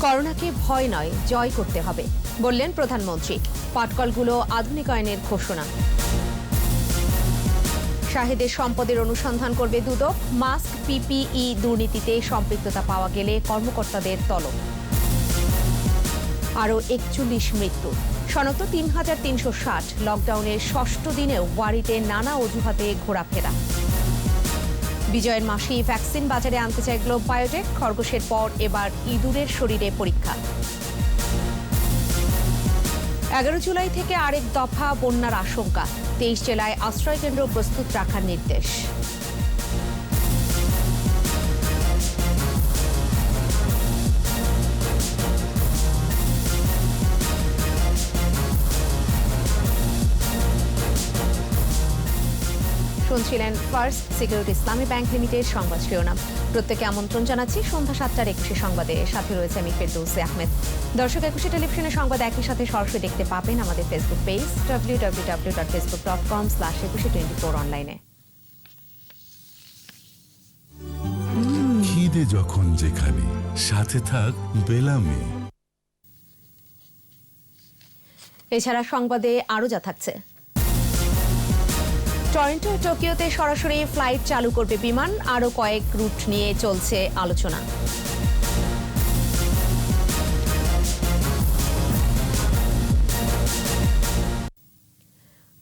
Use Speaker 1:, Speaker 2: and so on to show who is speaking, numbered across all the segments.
Speaker 1: করোনাকে ভয় নয়, জয় করতে হবে বললেন প্রধানমন্ত্রী। পাটকলগুলো আধুনিকায়নের ঘোষণা। শাহেদের সম্পদের অনুসন্ধান করবে দুদক। মাস্ক, পিপিই দুর্নীতিতে সম্পৃক্ততা পাওয়া গেলে কর্মকর্তাদের তলব। আরও ৪১ মৃত্যু, শনাক্ত ৩,৩৬০। লকডাউনের ষষ্ঠ দিনেও ওয়ারিতে নানা অজুহাতে ঘোরাফেরা। বিজয়ের মাসেই ভ্যাকসিন বাজারে আনতে চায় গ্লোব বায়োটেক। খরগোশের পর এবার ইঁদুরের শরীরে পরীক্ষা। ১১ জুলাই থেকে আরেক দফা বন্যার আশঙ্কা। ২৩ জেলায় আশ্রয়কেন্দ্র প্রস্তুত রাখার নির্দেশ। শুনছিলেন ফার্স্ট সিকিউরিটি ইসলামী ব্যাংক লিমিটেড সংবাদ শিরোনাম। প্রত্যেকে আমন্ত্রণ জানাচ্ছি সন্ধ্যা ৭টার ২১ সংবাদে। সাথে রয়েছে আমি ফেরদৌসী আহমেদ। দর্শক, ২১ টেলিভিশনের সংবাদ একই সাথে সরাসরি দেখতে পাবেন আমাদের ফেসবুক পেজ www.facebook.com/2124 অনলাইনে।
Speaker 2: খিদে যখন যেখানে, সাথে থাক বেলামে।
Speaker 1: এছাড়া সংবাদে আরও যা থাকছে: টরন্টো টোকিওতে সরাসরি ফ্লাইট চালু করবে বিমান। আরও কয়েক রুট নিয়ে চলছে আলোচনা।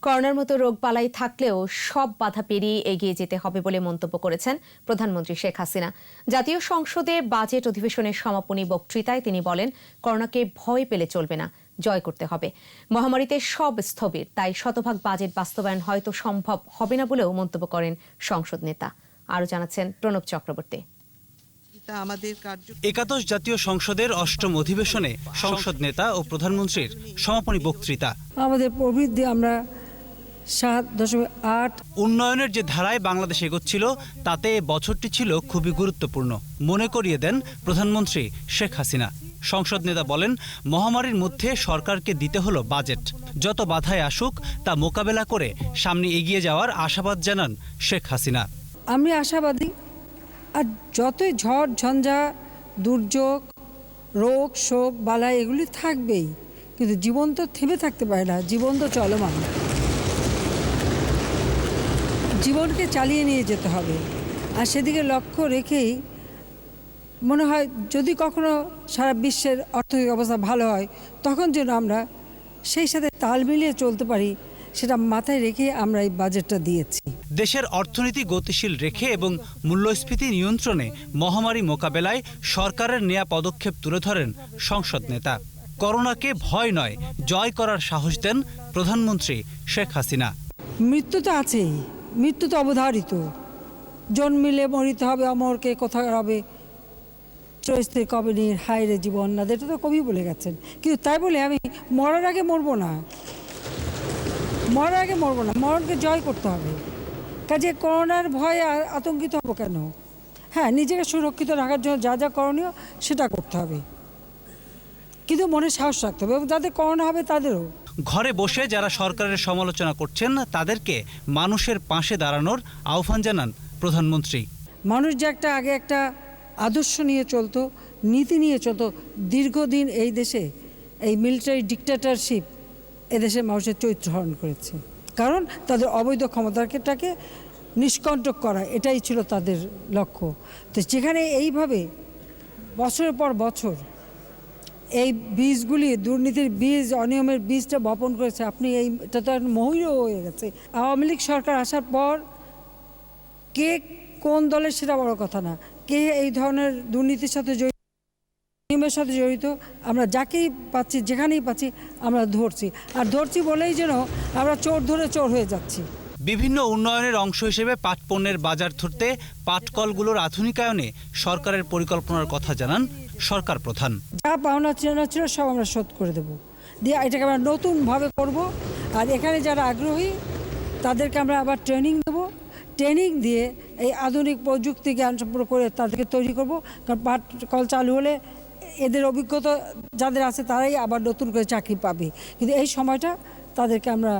Speaker 1: করোনার মতো রোগবালাই থাকলেও সব বাধা পেরিয়ে এগিয়ে যেতে হবে বলে মন্তব্য করেছেন প্রধানমন্ত্রী শেখ হাসিনা। জাতীয় সংসদে বাজেট অধিবেশনের সমাপনী বক্তৃতায় তিনি বলেন, করোনাকে ভয় পেলে চলবে না, জয় করতে হবে। মহামারীতে সব স্থবির, তাই শতভাগ বাজেট বাস্তবায়ন হয়তো সম্ভব হবে না বলেও মন্তব্য করেন সংসদ নেতা। আরও জানাচ্ছেন প্রণব চক্রবর্তী।
Speaker 3: একাদশ জাতীয় সংসদের অষ্টম অধিবেশনে সংসদ নেতা ও প্রধানমন্ত্রীর সমাপনী বক্তৃতা।
Speaker 4: আমাদের প্রবৃদ্ধি আমরা 7.8।
Speaker 3: উন্নয়নের যে ধারায় বাংলাদেশ এগোচ্ছিল তাতে বছরটি ছিল খুবই গুরুত্বপূর্ণ মনে করিয়ে দেন প্রধানমন্ত্রী শেখ হাসিনা। সংসদ নেতা বলেন, মহামারীর মধ্যে সরকারকে দিতে হলো বাজেট। যত বাধায় আসুক তা মোকাবেলা করে সামনে এগিয়ে যাওয়ার আশাবাদ জানান শেখ হাসিনা।
Speaker 4: আমি আশাবাদী, আর যতই ঝড় ঝঞ্ঝা, দুর্যোগ, রোগ শোক বালাই এগুলি থাকবেই, কিন্তু জীবন তো থেমে থাকতে পারে না। জীবন তো চলমান, জীবনকে চালিয়ে নিয়ে যেতে হবে। আর সেদিকে লক্ষ্য রেখেই মনে হয় যদি কখনো সারা বিশ্বের অর্থনৈতিক অবস্থা ভালো হয়, তখন যেন আমরা সেই সাথে তাল মিলিয়ে চলতে পারি, সেটা মাথায় রেখে আমরা এই বাজেটটা দিয়েছি।
Speaker 3: দেশের অর্থনীতি গতিশীল রেখে এবং মূল্যস্ফীতি নিয়ন্ত্রণে মহামারী মোকাবেলায় সরকারের নেয়া পদক্ষেপ তুলে ধরেন সংসদ নেতা। করোনাকে ভয় নয়, জয় করার সাহস দেন প্রধানমন্ত্রী শেখ হাসিনা।
Speaker 4: মৃত্যু তো আছেই, মৃত্যু তো অবধারিত। জন্মিলে মরিতে হবে, অমরকে কোথায় হবে, চৈস্ত্রী কবে নির হায় রে জীবন না, এটা তো কবি বলে গেছেন। কিন্তু তাই বলে আমি মরার আগে মরবো না, মরার আগে মরবো না, মরণকে জয় করতে হবে। কাজে করোনার ভয়ে আতঙ্কিত হবো কেন? হ্যাঁ, নিজেকে সুরক্ষিত রাখার জন্য যা যা করণীয় সেটা করতে হবে, কিন্তু মনে সাহস রাখতে হবে, এবং যাদের করোনা হবে তাদেরও।
Speaker 3: ঘরে বসে যারা সরকারের সমালোচনা করছেন তাদেরকে মানুষের পাশে দাঁড়ানোর আহ্বান জানান প্রধানমন্ত্রী।
Speaker 4: মানুষ যে আগে একটা আদর্শ নিয়ে চলতো, নীতি নিয়ে চলতো, দীর্ঘদিন এই দেশে এই মিলিটারি ডিক্টেটরশিপ এদেশের মানুষের চরিত্র হরণ করেছে। কারণ তাদের অবৈধ ক্ষমতাটাকে নিষ্কণ্টক করা, এটাই ছিল তাদের লক্ষ্য। তো যেখানে এইভাবে বছরের পর বছর এই বীজগুলি, দুর্নীতির বীজ, অনিয়মের বীজটা বপন করেছে, আপনি এটা তো মহিলা হয়ে গেছে। আওয়ামী লীগ সরকার আসার পর কে কোন দলের সেটা বড় কথা না, কে এই ধরনের দুর্নীতির সাথে জড়িত, নিয়মের সাথে জড়িত, আমরা যাকেই পাচ্ছি, যেখানেই পাচ্ছি আমরা ধরছি। আর ধরছি বলেই যেন আমরা চোর ধরে চোর হয়ে যাচ্ছি।
Speaker 3: বিভিন্ন উন্নয়নের অংশ হিসেবে পাট পণ্যের বাজার ধরতে পাটকলগুলোর আধুনিকায়নে সরকারের পরিকল্পনার কথা জানান সরকার প্রধান।
Speaker 4: যা পাওনা ছিল সব আমরা শোধ করে দেবো, দিয়ে এটাকে আমরা নতুনভাবে করব। আর এখানে যারা আগ্রহী তাদেরকে আমরা আবার ট্রেনিং দেবো, ট্রেনিং দিয়ে এই আধুনিক প্রযুক্তি জ্ঞান সম্পর্ক করে তাদেরকে তৈরি করব। কারণ পাট কল চালু হলে এদের অভিজ্ঞতা যাদের আছে তারাই আবার নতুন করে চাকরি পাবে, কিন্তু এই সময়টা তাদেরকে আমরা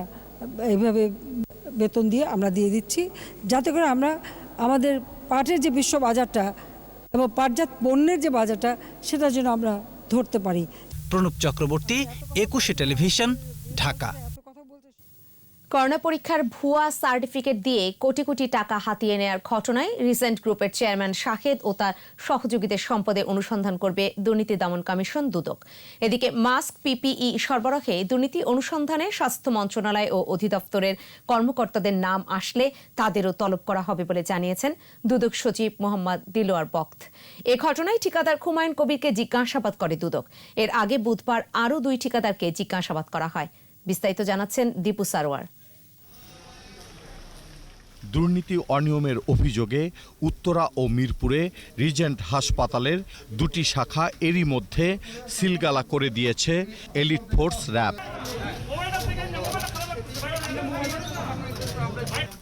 Speaker 4: এইভাবে বেতন দিয়ে আমরা দিয়ে দিচ্ছি, যাতে করে আমরা আমাদের পাটের যে বিশ্ব বাজারটা এবং পাটজাত পণ্যের যে বাজারটা সেটার জন্য আমরা ধরতে পারি।
Speaker 3: প্রণব চক্রবর্তী, 21 টেলিভিশন, ঢাকা।
Speaker 1: করোনা পরীক্ষার ভুয়া সার্টিফিকেট দিয়ে কোটি কোটি টাকা হাতিয়ে নেয়ার ঘটনায় রিসেন্ট গ্রুপের চেয়ারম্যান শাহেদ ও তার সহযোগীদের সম্পদে অনুসন্ধান করবে দুর্নীতি দমন কমিশন দুদক। এদিকে মাস্ক, পিপিই সরবরাহে দুর্নীতি অনুসন্ধানে স্বাস্থ্য মন্ত্রণালয় ও অধিদপ্তরের কর্মকর্তাদের নাম আসলে তাদেরও তলব করা হবে বলে জানিয়েছেন দুদক সচিব মোহাম্মদ দিলওয়ার বক্ত। এ ঘটনায় ঠিকাদার হুমায়ুন কবিরকে জিজ্ঞাসাবাদ করে দুদক। এর আগে বুধবার আরও 2 ঠিকাদারকে জিজ্ঞাসাবাদ করা হয়। বিস্তারিত জানাচ্ছেন দীপু সারোয়ার।
Speaker 5: দুর্নীতি অনিয়মের অভিযোগে উত্তরা ও মিরপুরে রিজেন্ট হাসপাতালের 2টি শাখা এরই মধ্যে সিলগালা করে দিয়েছে এলিট ফোর্স র্যাব।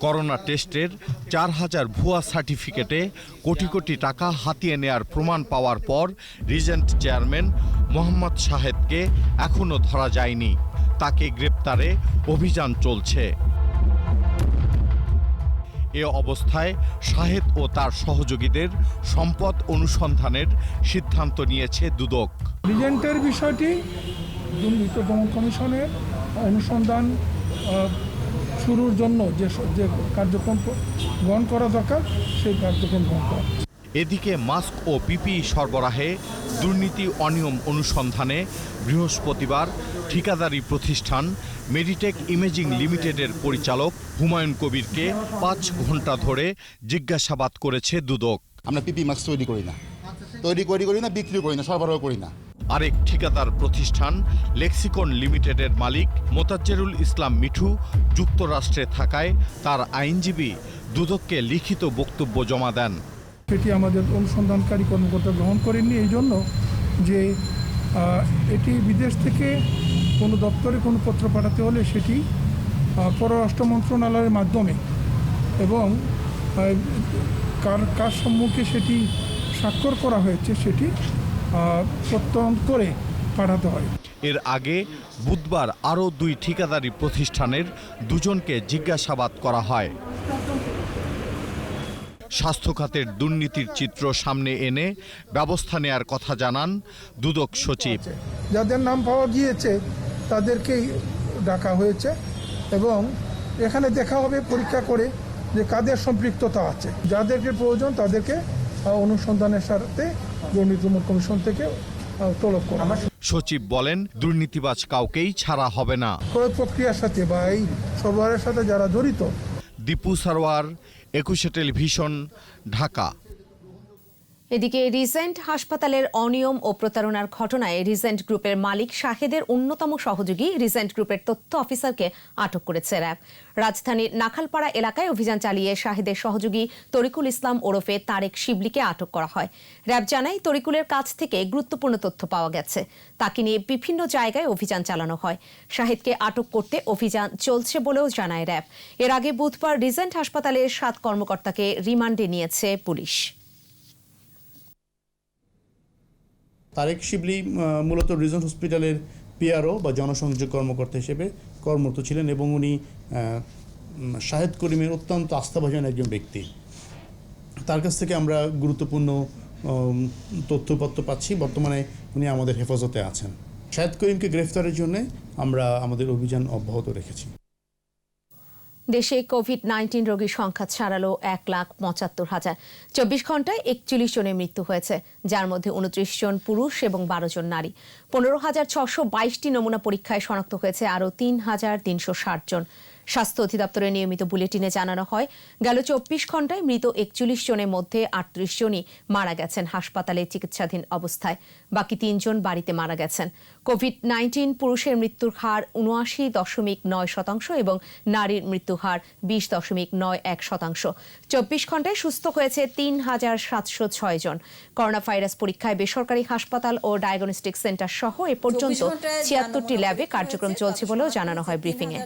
Speaker 5: করোনা টেস্টের 4000 ভুয়া সার্টিফিকেটে কোটি কোটি টাকা হাতিয়ে নেয়ার প্রমাণ পাওয়ার পর রিজেন্ট চেয়ারম্যান মোহাম্মদ শাহেদকে এখনও ধরা যায়নি। তাকে গ্রেপ্তারে অভিযান চলছে। এ অবস্থায় শাহেদ ও তার সহযোগীদের সম্পদ অনুসন্ধানের সিদ্ধান্ত নিয়েছে দুদক।
Speaker 6: রিজেন্টের বিষয়টি দুর্নীতি দমন কমিশনের অনুসন্ধান শুরুর জন্য যে কার্যক্রম গ্রহণ করা দরকার সেই কার্যক্রম গ্রহণ করা।
Speaker 5: এদিকে মাস্ক ও পিপিই সরবরাহে দুর্নীতি অনিয়ম অনুসন্ধানে বৃহস্পতিবার ঠিকাদারি প্রতিষ্ঠান মেডিটেক ইমেজিং লিমিটেডের পরিচালক হুমায়ুন কবিরকে 5 ঘন্টা ধরে জিজ্ঞাসাবাদ করেছে দুদক।
Speaker 7: আমরা পিপি মাস্ক তৈরি করি না, বিক্রি করি না, সরবরাহ করি না।
Speaker 5: আরেক ঠিকাদার প্রতিষ্ঠান লেক্সিকন লিমিটেডের মালিক মোতাজ্জেরুল ইসলাম মিঠু যুক্তরাষ্ট্রে থাকায় তার আইনজীবী দুদককে লিখিত বক্তব্য জমা দেন।
Speaker 6: সেটি আমাদের অনুসন্ধানকারী কর্মকর্তা গ্রহণ করেননি এই জন্য যে এটি বিদেশ থেকে কোনো দপ্তরে কোনো পত্র পাঠাতে হলে সেটি পররাষ্ট্র মন্ত্রণালয়ের মাধ্যমে এবং কার সম্মুখে সেটি স্বাক্ষর করা হয়েছে সেটি প্রত্যয়ন করে পাঠাতে হয়।
Speaker 5: এর আগে বুধবার আরও 2 ঠিকাদারি প্রতিষ্ঠানের 2 জনকে জিজ্ঞাসাবাদ করা হয়। স্বাস্থ্য খাতের দুর্নীতির চিত্র সামনে এনে ব্যবস্থা নেয়ার কথা জানান দুদক সচিব।
Speaker 6: যাদের নাম পাওয়া গিয়েছে তাদেরকেই ডাকা হয়েছে এবং এখানে দেখা হবে পরীক্ষা করে যে কাদের সম্পৃক্ততা আছে। যাদেরকে প্রয়োজন তাদেরকে অনুসন্ধানের সাথে দুর্নীতি দমন কমিশন থেকে তলব করা।
Speaker 5: সচিব বলেন, দুর্নীতিবাজ কাউকেই ছাড়া হবে না।
Speaker 6: ক্রয় প্রক্রিয়ার সাথে বা এই সরবরাহের সাথে যারা জড়িত।
Speaker 5: দীপু সারোয়ার, 21 টেলিভিশন, ঢাকা।
Speaker 1: এদিকে রিজেন্ট হাসপাতালের অনিয়ম ও প্রতারণার ঘটনায় রিজেন্ট গ্রুপের মালিক শাহেদের অন্যতম সহযোগী রিজেন্ট গ্রুপের তথ্য অফিসারকে আটক করেছে র্যাব। রাজধানীর নাখালপাড়া এলাকায় অভিযান চালিয়ে শাহেদের সহযোগী তরিকুল ইসলাম ওরফে তারেক শিবলিকে আটক করা হয়। র্যাব জানায়, তরিকুলের কাছ থেকে গুরুত্বপূর্ণ তথ্য পাওয়া গেছে। তাকে নিয়ে বিভিন্ন জায়গায় অভিযান চালানো হয়। শাহেদকে আটক করতে অভিযান চলছে বলেও জানায় র্যাব। এর আগে বুধবার রিজেন্ট হাসপাতালের 7 কর্মকর্তাকে রিমান্ডে নিয়েছে পুলিশ।
Speaker 8: তারেক শিবলি মূলত রিজেন্ট হসপিটালের পিআরও বা জনসংযোগ কর্মকর্তা হিসেবে কর্মরত ছিলেন এবং উনি শাহেদ করিমের অত্যন্ত আস্থাভাজন একজন ব্যক্তি। তার কাছ থেকে আমরা গুরুত্বপূর্ণ তথ্যপত্র পাচ্ছি। বর্তমানে উনি আমাদের হেফাজতে আছেন। শাহেদ করিমকে গ্রেফতারের জন্য আমরা আমাদের অভিযান অব্যাহত রেখেছি।
Speaker 1: দেশে কোভিড-19 রোগীর সংখ্যা ছাড়ালো 1,75,000। 24 ঘন্টায় 41 জনের মৃত্যু হয়েছে, যার মধ্যে 29 জন পুরুষ এবং 12 জন নারী। 15,622টি নমুনা পরীক্ষায় শনাক্ত হয়েছে আরও 3,360 জন। স্বাস্থ্য অধিদপ্তরের নিয়মিত বুলেটিনে জানানো হয়, গেল 24 ঘন্টায় মৃত 41 জনের মধ্যে 38 জনই মারা গেছেন হাসপাতালে চিকিৎসাধীন অবস্থায়। বাকি 3 জন বাড়িতে মারা গেছেন। কোভিড-19 পুরুষের মৃত্যুর হার 79.9% এবং নারীর মৃত্যু হার 20.91%। 24 ঘন্টায় সুস্থ হয়েছে 3,706 জন। করোনা ভাইরাস পরীক্ষায় বেসরকারি হাসপাতাল ও ডায়াগনস্টিক সেন্টার সহ এ পর্যন্ত 76টি ল্যাবে কার্যক্রম চলছে বলেও জানানো হয় ব্রিফিংয়ে।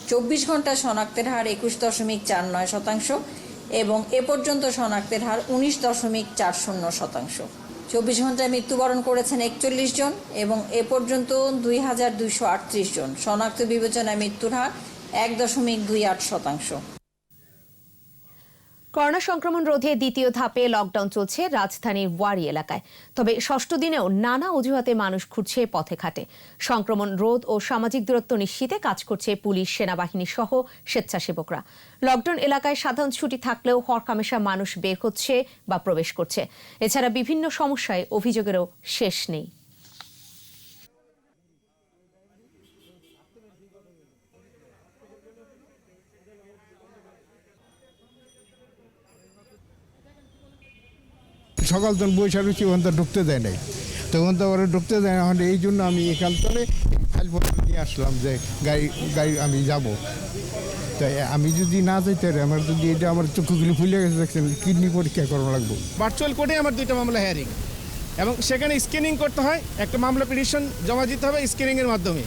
Speaker 9: 24 ঘন্টা শনাক্তের হার 21.49% এবং এ পর্যন্ত শনাক্তের হার 19.40%। 24 ঘন্টায় মৃত্যুবরণ করেছেন 41 জন এবং এ পর্যন্ত 2,238 জন। শনাক্ত বিবেচনায় মৃত্যুর হার 1.28%।
Speaker 1: করোনা সংক্রমণ রোধে দ্বিতীয় ধাপে লকডাউন চলছে রাজধানীর ওয়ারি এলাকায়। তবে ষষ্ঠ দিনেও নানা অজুহাতে মানুষ ঘুরছে পথে ঘাটে। সংক্রমণ রোধ ও সামাজিক দূরত্ব নিশ্চিতে কাজ করছে পুলিশ, সেনাবাহিনী সহ স্বেচ্ছাসেবকরা। লকডাউন এলাকায় সাধারণ ছুটি থাকলেও হরকামেশা মানুষ বের হচ্ছে বা প্রবেশ করছে। এছাড়া বিভিন্ন সমস্যায় অভিযোগেরও শেষ নেই।
Speaker 10: সকাল তখন বৈশাখ রয়েছি ওখান তো ঢুকতে দেয় নাই, তখন তো ওরা ঢুকতে দেয় না। এই জন্য আমি এখান থেকে ফাইলপত্র নিয়ে আসলাম যে গাড়ি আমি যাব। তাই আমি যদি না যাইতে আমার যদি এটা আমার চক্ষুগুলি ফুলে গেছে, দেখছেন কিডনি পরীক্ষা করানো লাগবে।
Speaker 11: ভার্চুয়াল কোর্টে আমার 2টা মামলা হেয়ারিং, এবং সেখানে স্ক্যানিং করতে হয়। একটা মামলা পিটিশন জমা দিতে হবে স্ক্যানিংয়ের মাধ্যমে।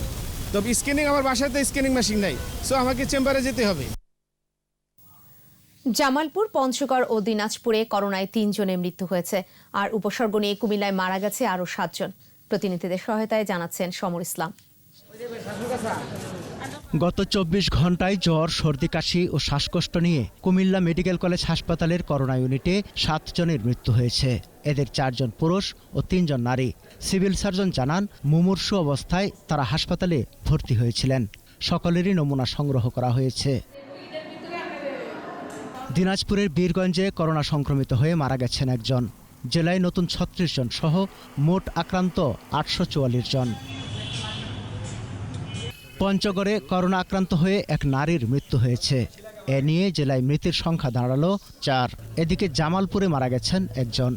Speaker 11: তো স্ক্যানিং আমার বাসাতে স্ক্যানিং মেশিন নাই, সো আমাকে চেম্বারে যেতে হবে।
Speaker 1: জামালপুর, পঞ্চগড় ও দিনাজপুরে করোনায় 3 জনের মৃত্যু হয়েছে। আর উপসর্গ নিয়ে কুমিল্লায় মারা গেছে আরও 7 জন। প্রতিনিধিদের সহায়তায় জানাচ্ছেন সমর ইসলাম।
Speaker 12: গত 24 ঘন্টায় জ্বর, সর্দি, কাশি ও শ্বাসকষ্ট নিয়ে কুমিল্লা মেডিকেল কলেজ হাসপাতালের করোনা ইউনিটে 7 জনের মৃত্যু হয়েছে। এদের 4 জন পুরুষ ও 3 জন নারী। সিভিল সার্জন জানান, মুমূর্ষু অবস্থায় তারা হাসপাতালে ভর্তি হয়েছিলেন। সকলেরই নমুনা সংগ্রহ করা হয়েছে। দিনাজপুরের বীরগঞ্জে করোনা সংক্রমিত হয়ে মারা গেছেন 1 জন। জেলায় নতুন 36 জন সহ মোট আক্রান্ত 844 জন। পঞ্চগড়ে করোনা আক্রান্ত হয়ে এক নারীর মৃত্যু হয়েছে। এ নিয়ে জেলায় মৃতের সংখ্যা দাঁড়ালো 4। এদিকে জামালপুরে মারা গেছেন 1 জন।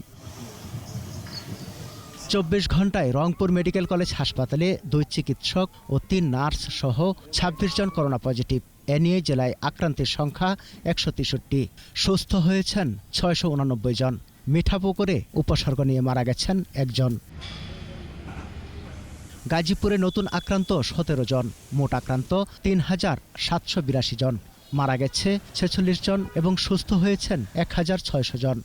Speaker 12: 24 ঘন্টায় রংপুর মেডিকেল কলেজ হাসপাতালে 2 চিকিৎসক ও 3 নার্স সহ 26 জন করোনা পজিটিভ। এ নিয়ে জেলায় আক্রান্তের সংখ্যা 163। সুস্থ হয়েছেন 689 জন। মিঠাপুকুরে উপসর্গ নিয়ে মারা গেছেন 1 জন। গাজীপুরে নতুন আক্রান্ত 17 জন। মোট আক্রান্ত 3782 জন। মারা গেছে 46 জন এবং সুস্থ হয়েছেন 1600 জন।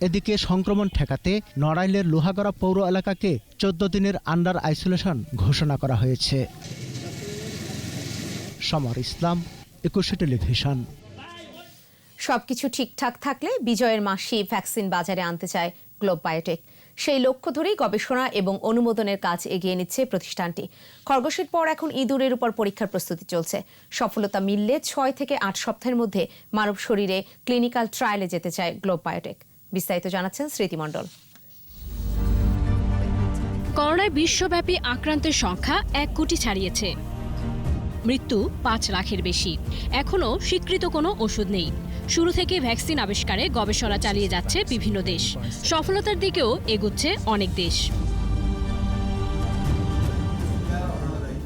Speaker 12: এদিকে সংক্রমণ ঠেকাতে নড়াইলের লোহাগড়া পৌর এলাকাকে 14 দিনের আন্ডার আইসোলেশন ঘোষণা করা হয়েছে। সমর ইসলাম, 21 টেলিভিশন।
Speaker 1: সবকিছু ঠিকঠাক থাকলে বিজয়ের মাসেই ভ্যাকসিন বাজারে আনতে চায় গ্লোব বায়োটেক। সেই লক্ষ্য ধরেই গবেষণা এবং অনুমোদনের কাজ এগিয়ে নিচ্ছে প্রতিষ্ঠানটি। খরগোশের পর এখন ইঁদুরের উপর পরীক্ষার প্রস্তুতি চলছে। সফলতা মিললে 6 থেকে 8 সপ্তাহের মধ্যে মানব শরীরে ক্লিনিক্যাল ট্রায়ালে যেতে চায় গ্লোব বায়োটেক। বিস্তারিত জানাচ্ছেন স্মৃতি মণ্ডল।
Speaker 13: করোনায় বিশ্বব্যাপী আক্রান্তের সংখ্যা 1 কোটি ছাড়িয়েছে। মৃত্যু 5 লাখের বেশি। এখনো স্বীকৃত কোনো ওষুধ নেই। শুরু থেকে ভ্যাকসিন আবিষ্কারে গবেষণা চালিয়ে যাচ্ছে বিভিন্ন দেশ। সফলতার দিকেও এগোচ্ছে অনেক দেশ।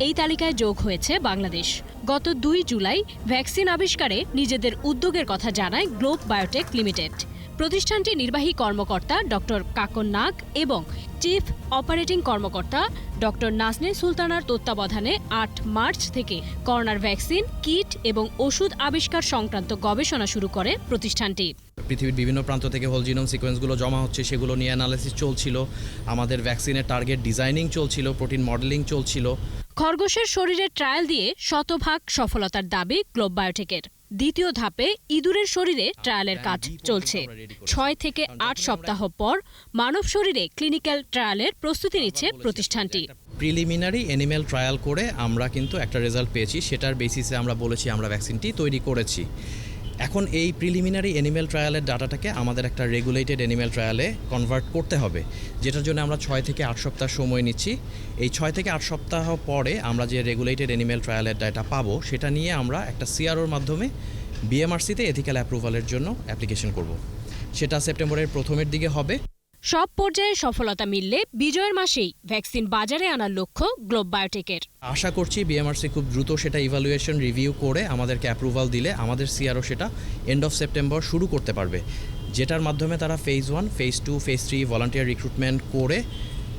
Speaker 13: এই তালিকায় যোগ হয়েছে বাংলাদেশ। গত 2 জুলাই ভ্যাকসিন আবিষ্কারে নিজেদের উদ্যোগের কথা জানায় গ্লোব বায়োটেক লিমিটেড। প্রতিষ্ঠানটির নির্বাহী কর্মকর্তা ডক্টর কাকন নাগ এবং চিফ অপারেটিং কর্মকর্তা ডক্টর নাজনীন সুলতানার তত্ত্বাবধানে 8 মার্চ থেকে করোনার ভ্যাকসিন, কিট এবং ওষুধ আবিষ্কার সংক্রান্ত গবেষণা শুরু করে প্রতিষ্ঠানটি।
Speaker 14: পৃথিবীর বিভিন্ন প্রান্ত থেকে হোল জিনোম সিকোয়েন্সগুলো জমা হচ্ছে, সেগুলো নিয়ে অ্যানালাইসিস চলছিল। আমাদের ভ্যাকসিনের টার্গেট ডিজাইনিং চলছিল, প্রোটিন মডেলিং চলছিল।
Speaker 13: খরগোশের শরীরে ট্রায়াল দিয়ে শতভাগ সফলতার দাবি গ্লোব বায়োটেকের। দ্বিতীয় ধাপে ইঁদুরের শরীরে ট্রায়ালের কাজ চলছে। 6 থেকে 8 সপ্তাহ পর মানব শরীরে ক্লিনিক্যাল ট্রায়ালের প্রস্তুতি নিচ্ছে প্রতিষ্ঠানটি।
Speaker 14: প্রিলিমিনারি অ্যানিম্যাল ট্রায়াল করে আমরা কিন্তু একটা রেজাল্ট পেয়েছি। সেটার বেসিসে আমরা বলেছি আমরা ভ্যাকসিনটি তৈরি করেছি। এখন এই প্রিলিমিনারি অ্যানিম্যাল ট্রায়ালের ডাটাটাকে আমাদের একটা রেগুলেটেড অ্যানিম্যাল ট্রায়ালে কনভার্ট করতে হবে, যেটার জন্য আমরা 6 থেকে 8 সপ্তাহ সময় নিচ্ছি। এই 6 থেকে 8 সপ্তাহ পরে আমরা যে রেগুলেটেড অ্যানিম্যাল ট্রায়ালের ডাটা পাবো, সেটা নিয়ে আমরা একটা সিআরওর মাধ্যমে বিএমআরসিতে এথিক্যাল অ্যাপ্রুভালের জন্য অ্যাপ্লিকেশন করব। সেটা সেপ্টেম্বরের প্রথমের দিকে হবে।
Speaker 13: সব পর্যায়ে সফলতা মিললে বিজয়ের মাসেই ভ্যাকসিন বাজারে আনার লক্ষ্য গ্লোব বায়োটেকের।
Speaker 14: আশা করছি বিএমআরসি খুব দ্রুত সেটা ইভ্যালুয়েশন রিভিউ করে আমাদেরকে অ্যাপ্রুভাল দিলে আমাদের সিআরও সেটা এন্ড অফ সেপ্টেম্বর শুরু করতে পারবে, যেটার মাধ্যমে তারা phase 1, phase 2, phase 3 volunteer recruitment করে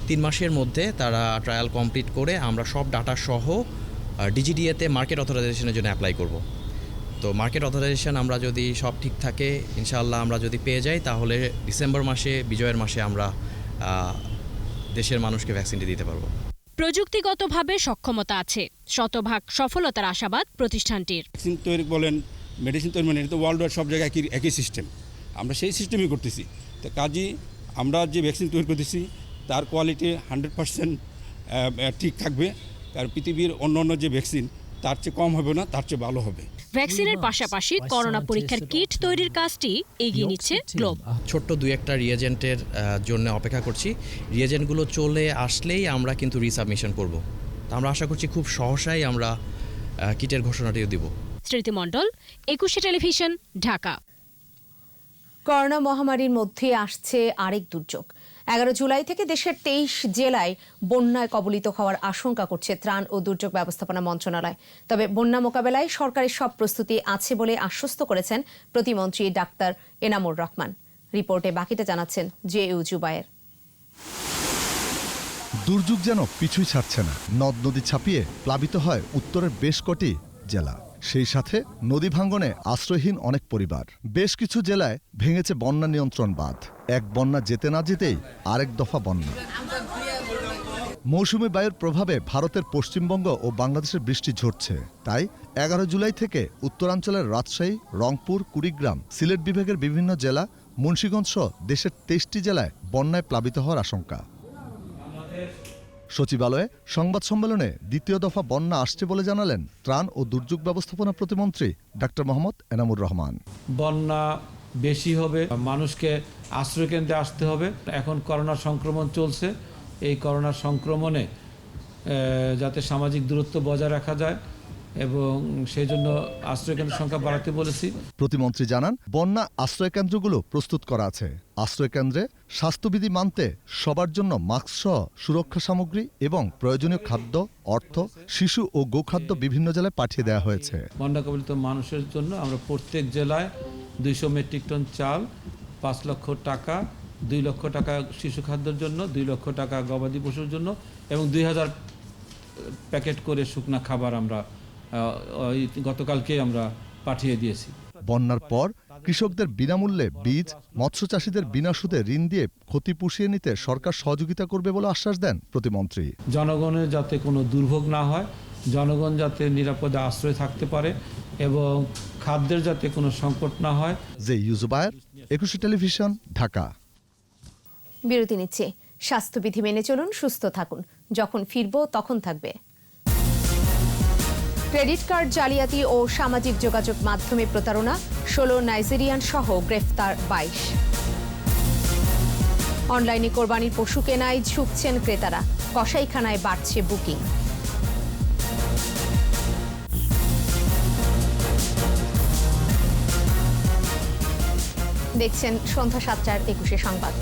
Speaker 14: 3 মাসের মধ্যে তারা ট্রায়াল কমপ্লিট করে আমরা সব ডাটা সহ ডিজিডিএতে মার্কেট অথরাইজেশনের জন্য অ্যাপ্লাই করব। তো মার্কেট অথরাইজেশন আমরা যদি সব ঠিক থাকে, ইনশাআল্লাহ আমরা যদি পেয়ে যাই, তাহলে ডিসেম্বর মাসে বিজয়ের মাসে আমরা দেশের মানুষকে ভ্যাকসিনটি দিতে পারবো।
Speaker 13: প্রযুক্তিগতভাবে সক্ষমতা আছে, শতভাগ সফলতার আশাবাদ প্রতিষ্ঠানটির।
Speaker 11: ভ্যাকসিন তৈরি বলেন,
Speaker 15: মেডিসিন তৈরি মানে এটা তো ওয়ার্ল্ড ওয়াইড সব জায়গায় একই সিস্টেম, আমরা সেই সিস্টেমই করতেছি। তো কাজেই আমরা যে ভ্যাকসিন তৈরি করতেছি তার কোয়ালিটি 100% ঠিক থাকবে, কারণ পৃথিবীর অন্য যে ভ্যাকসিন তার চেয়ে কম হবে না, তার চেয়ে ভালো হবে।
Speaker 13: ভ্যাকসিনের পাশাপাশি করোনা পরীক্ষার কিট তৈরির কাজটি এগিয়ে নিচ্ছে গ্লোব।
Speaker 14: ছোট্ট 2-1টা রিয়েজেন্টের জন্য অপেক্ষা করছি। রিয়েজেন্টগুলো চলে আসলেই আমরা কিন্তু রিসাবমিশন করব। আমরা আশা করছি খুব সহসাই আমরা কিটের ঘোষণাটিও দিব।
Speaker 13: স্মৃতি মণ্ডল, 21 টেলিভিশন, ঢাকা।
Speaker 1: করোনা মহামারীর মধ্যে আসছে আরেক দুর্যোগ। 11 জুলাই থেকে দেশের 23 জেলায় বন্যায় কবলিত হওয়ার আশঙ্কা করছে ত্রাণ ও দুর্যোগ ব্যবস্থাপনা মন্ত্রণালয়। তবে বন্যা মোকাবেলায় সরকারের সব প্রস্তুতি আছে বলে আশ্বস্ত করেছেন প্রতিমন্ত্রী ডাক্তার এনামুর রহমান। রিপোর্টে বাকিটা জানাচ্ছেন জে.ইউ. জুবায়ের।
Speaker 16: দুর্যোগ যেন পিছুই ছাড়ছে না। নদ নদী ছাপিয়ে প্লাবিত হয় উত্তরের বেশ কটি জেলা। সেই সাথে নদী ভাঙ্গনে আশ্রয়হীন অনেক পরিবার। বেশ কিছু জেলায় ভেঙেছে বন্যা নিয়ন্ত্রণ বাঁধ। এক বন্যা যেতে না যেতেই আরেক দফা বন্যা। মৌসুমী বায়ুর প্রভাবে ভারতের পশ্চিমবঙ্গ ও বাংলাদেশের বৃষ্টি ঝরছে। তাই 11 জুলাই থেকে উত্তরাঞ্চলের রাজশাহী, রংপুর, কুড়িগ্রাম, সিলেট বিভাগের বিভিন্ন জেলা, মুন্সিগঞ্জ সহ দেশের 23টি জেলায় বন্যায় প্লাবিত হওয়ার আশঙ্কা। সচিবালয়ে সংবাদ সম্মেলনে দ্বিতীয় দফা বন্যা আসছে বলে জানালেন ত্রাণ ও দুর্যোগ ব্যবস্থাপনা প্রতিমন্ত্রী ডাক্তার মোহাম্মদ এনামুর রহমান।
Speaker 17: বন্যা বেশি হবে, মানুষকে আশ্রয়কেন্দ্রে আসতে হবে। এখন করোনা সংক্রমণ চলছে, এই করোনা সংক্রমণে যাতে সামাজিক দূরত্ব বজায় রাখা যায় এবং সেই জন্য আশ্রয়কেন্দ্রের সংখ্যা বাড়াতে বলেছি।
Speaker 16: প্রতিমন্ত্রী জানান, বন্যা আশ্রয়কেন্দ্রগুলো প্রস্তুত করা আছে। আশ্রয়কেন্দ্রে স্বাস্থ্যবিধি মানতে সবার জন্য মাস্ক সহ সুরক্ষা সামগ্রী এবং প্রয়োজনীয় খাদ্য, অর্থ, শিশু ও গোখাদ্য বিভিন্ন জেলায় পাঠিয়ে দেওয়া হয়েছে।
Speaker 17: বন্যা কবলিত মানুষের জন্য আমরা প্রত্যেক জেলায় 200 মেট্রিক টন চাল, 5 লক্ষ টাকা, 2 লক্ষ টাকা শিশু খাদ্যের জন্য, 2 লক্ষ টাকা গবাদি পশুর জন্য এবং 2000 প্যাকেট করে শুকনা খাবার আমরা গতকালকে আমরা পাঠিয়ে দিয়েছি।
Speaker 16: বন্যার পর কৃষকদের বিনামূল্যে বীজ, মৎস্য চাষীদের বিনা সুদে ঋণ দিয়ে ক্ষতি পুষিয়ে নিতে সরকার সহযোগিতা করবে বলে আশ্বাস দেন প্রতিমন্ত্রী।
Speaker 17: জনগণের যাতে কোনো দুর্ভোগ না হয়, জনগণ যাতে নিরাপদে আশ্রয় থাকতে পারে এবং খাদ্যের যাতে কোনো সংকট না হয়।
Speaker 16: জে.ইউ. জুবায়ের, 21 টেলিভিশন, ঢাকা।
Speaker 1: বিরতি নিচ্ছে। স্বাস্থ্যবিধি মেনে চলুন, সুস্থ থাকুন। যখন ফিরবো তখন থাকবে। ক্রেডিট কার্ড জালিয়াতি ও সামাজিক যোগাযোগ মাধ্যমে প্রতারণা, 16 নাইজেরিয়ান সহ গ্রেফতার 22। অনলাইনে কোরবানির পশু কেনায় ঝুঁকছেন ক্রেতারা, কসাইখানায় বাড়ছে বুকিং। দেখছেন সন্ধ্যা 7টার 21 সংবাদ।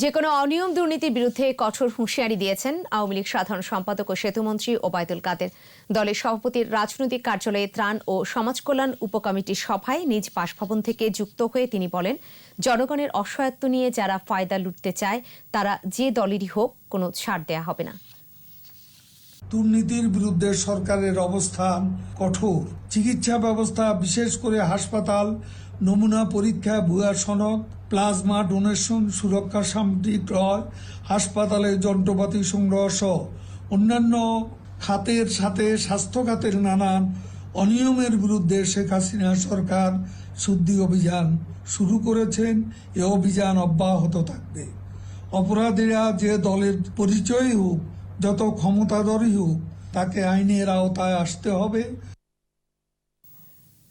Speaker 1: যে কোনো অনিয়ম দুর্নীতির বিরুদ্ধে কঠোর হুঁশিয়ারি দিয়েছেন আওয়ামী লীগ সাধারণ সম্পাদক ও সেতুমন্ত্রী ওবায়দুল কাদের। দলের সভাপতির রাজনৈতিক কার্যালয়ে ত্রাণ ও সমাজ কল্যাণ উপকমিটির সভায় নিজ বাসভবন থেকে যুক্ত হয়ে তিনি বলেন, জনগণের অসহায়ত্ব নিয়ে যারা ফায়দা লুটতে চায় তারা যে দলেরই হোক কোনো ছাড় দেয়া হবে না।
Speaker 6: দুর্নীতির বিরুদ্ধে সরকারের অবস্থান কঠোর। চিকিৎসা ব্যবস্থা, বিশেষ করে হাসপাতাল, নমুনা পরীক্ষা, ভুয়া সনদ, প্লাজমা ডোনেশন, সুরক্ষা সামগ্রী ক্রয়, হাসপাতালের যন্ত্রপাতি সংগ্রহ সহ অন্যান্য খাতের সাথে স্বাস্থ্য খাতের নানান অনিয়মের বিরুদ্ধে শেখ হাসিনা সরকার শুদ্ধি অভিযান শুরু করেছেন। এ অভিযান অব্যাহত থাকবে। অপরাধীরা যে দলের পরিচয়ই হোক, যত ক্ষমতাধরই হোক, তাকে আইনের আওতায় আসতে হবে।